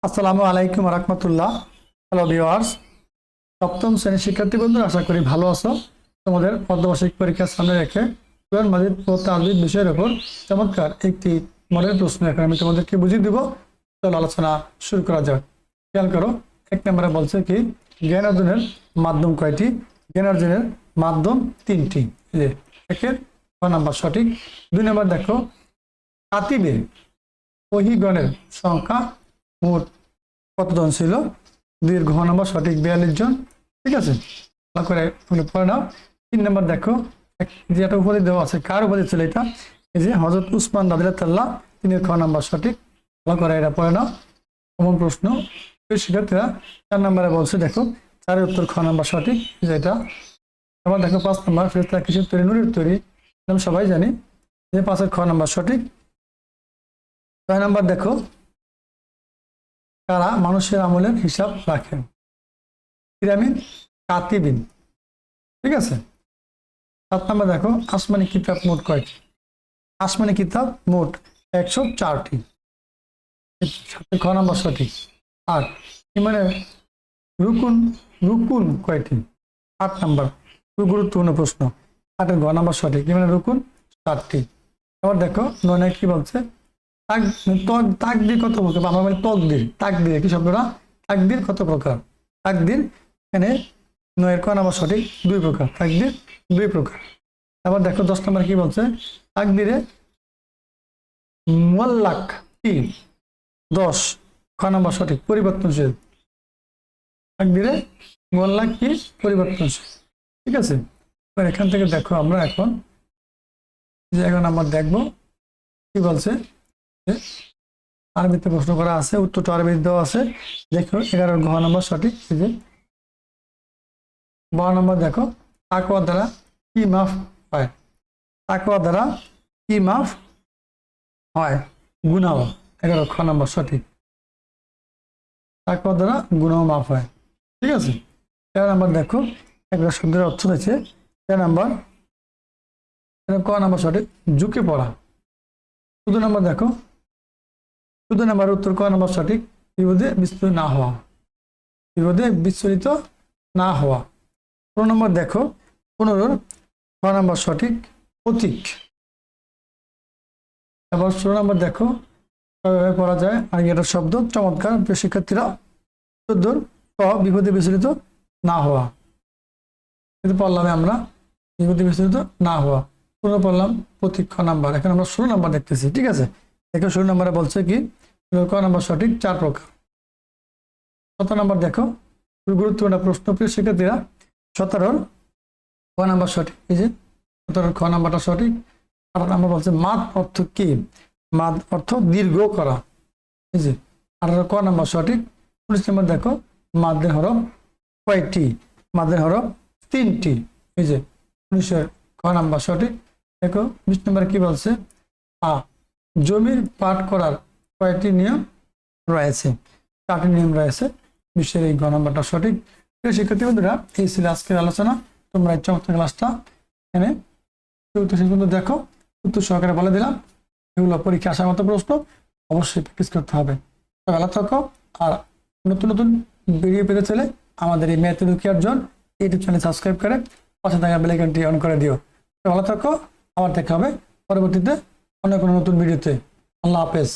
আসসালামু আলাইকুম রহমতুল্লাহ। Hello viewers, সপ্তম শ্রেণীর শিক্ষার্থী বন্ধুরা, আশা করি ভালো আছো। তোমাদের অর্ধবার্ষিক পরীক্ষার সামনে রেখে কোরআন মাজিদ ও তাজবিদ বিষয়ের উপর চমৎকার একটি মডেল প্রশ্ন এখন আমি তোমাদেরকে বুঝিয়ে দিব। চলো আলোচনা শুরু করা যাক। খেয়াল করো, 1 নম্বরে বলছে কি জ্ঞান অর্জনের মাধ্যম কয়টি? জ্ঞান অর্জনের মাধ্যম 3টি। একের ক নাম্বার সঠিক। 2 নম্বর দেখো, কাতিবে ওহীগণের সংখ্যা মোট কতজন ছিল? 2 ঘ নম্বর সঠিক 42 জন। ঠিক আছে, ভালো করে পড়ে নাও। 3 নম্বর দেখো, যেটা উপরে দেওয়া আছে, কার উপরে ছিল এটা? এই যে হযরত উসমান রাদিয়াল্লাহু, তিনি খ নাম্বার সঠিক। ভালো করে এটা পড়ে নাও। কমন প্রশ্ন। শিক্ষার্থীরা 4 নম্বরে বলছে, দেখো 4-এর উত্তর খ নাম্বার সঠিক, যেটা। আবার দেখো 5 নম্বর, ফেরেশতা কিসের তৈরি? নূরের তৈরি। আমরা সবাই জানি যে 5-এর খ নাম্বার সঠিক। 6 নম্বর দেখো, কারা মানুষের আমলের হিসাব রাখেন? কিরামিন কাতিবিন। ঠিক আছে। 7 নম্বর দেখো, আসমানি কিতাব মোট কয়টি? আসমানি কিতাব মোট 104টি। খ নম্বর সঠিক। আর ইমানের রুকুন রুকুন কয়টি? 8 নম্বর, খুব গুরুত্বপূর্ণ প্রশ্ন। 8-এর ঘ নম্বর সঠিক। ইমানের রুকুন 4টি। আবার দেখো 9 কি বলছে? তাকদির কত প্রকার? আমরা বলি তকদির। তাকদির কি শব্দটা? তাকদির কত প্রকার? তাকদির এখানে 9-এর ক নাম্বার সঠিক 2 প্রকার। তাকদির 2 প্রকার। আবার দেখো 10 নম্বর কি বলছে? তাকদিরে মুআল্লাক কি? 10 খ নাম্বার সঠিক, পরিবর্তনশীল। তাকদিরে মুআল্লাক কি? পরিবর্তনশীল। ঠিক আছে। এবার এখান থেকে দেখো, আমরা এখন যে 11 নম্বর দেখবো কি বলছে। আরবিতে প্রশ্ন করা আছে, উত্তরটা আরবিতে দেওয়া আছে। দেখো 11-এর ঘ নম্বর সঠিক। এই যে 12 নম্বর দেখো, তাকওয়া দ্বারা কি মাফ হয়? তাকওয়া দ্বারা কি মাফ হয়? গুনাহ। 11 খ নম্বর সঠিক। তাকওয়া দ্বারা গুনাহ মাফ হয়। ঠিক আছে। 13 নম্বর দেখো, একটা শব্দের অর্থ রয়েছে। 13 নম্বর ক নম্বর সঠিক, ঝুঁকে পড়া। 14 নম্বর দেখো, 14 নম্বর উত্তর ক নম্বর সঠিক, বিপদে বিচলিত না হওয়া। বিপদে বিচলিত না হওয়া। 15 নম্বর দেখো, 15-র ক নম্বর সঠিক, প্রতীক। এবার 16 নম্বর দেখো, কিভাবে পড়া যায় আর এটা শব্দ। চমৎকার প্রিয় শিক্ষার্থীরা। 14-র ক, বিপদে বিচলিত না হওয়া। কিন্তু পড়লাম আমরা বিপদে বিচলিত না হওয়া। 15 পড়লাম প্রতীক খ নাম্বার। এখন আমরা 16 নাম্বার দেখতেছি। ঠিক আছে। দেখো 16 নম্বরে বলছে কি ক নাম্বার সঠিক 4 প্রকার। 17 নম্বর দেখো, গুরুত্বপূর্ণ প্রশ্ন প্রিয় শিক্ষার্থীরা। 17-র ক নাম্বার সঠিক। এই যে 17-র খ নাম্বারটা সঠিক। আবার আমরা বলছে মাদ অর্থ কি? মাদ অর্থ দীর্ঘ করা। এই যে 18-র ক নাম্বার সঠিক। 19 নম্বর দেখো, মাদের হরফ কয়টি? মাদের হরফ 3টি। এই যে 19-এর খ নাম্বার সঠিক। দেখো 20 নম্বরে কি বলছে? জমির পাঠ করার কয়েকটি নিয়ম রয়েছে? 4টি নিয়ম রয়েছে। 20-এর এই ঘ নাম্বারটা সঠিক। শিক্ষার্থী বন্ধুরা, এই ছিল আজকের আলোচনা। তোমরা এই চমৎকার ক্লাসটা এখানে দেখো, উত্তর সহকারে বলে দিলাম। এগুলো পরীক্ষা আসার মতো প্রশ্ন, অবশ্যই প্র্যাকটিস করতে হবে। ভালো থাকো। আর নতুন নতুন ভিডিও পেতে চলে আমাদের এই math education zone YouTube channel subscribe করে পাশে থাকা বেল আইকনটি অন করে দিও। ভালো থাকো। আবার দেখা হবে পরবর্তীতে অন্য কোনো নতুন ভিডিওতে। আল্লাহ হাফেজ।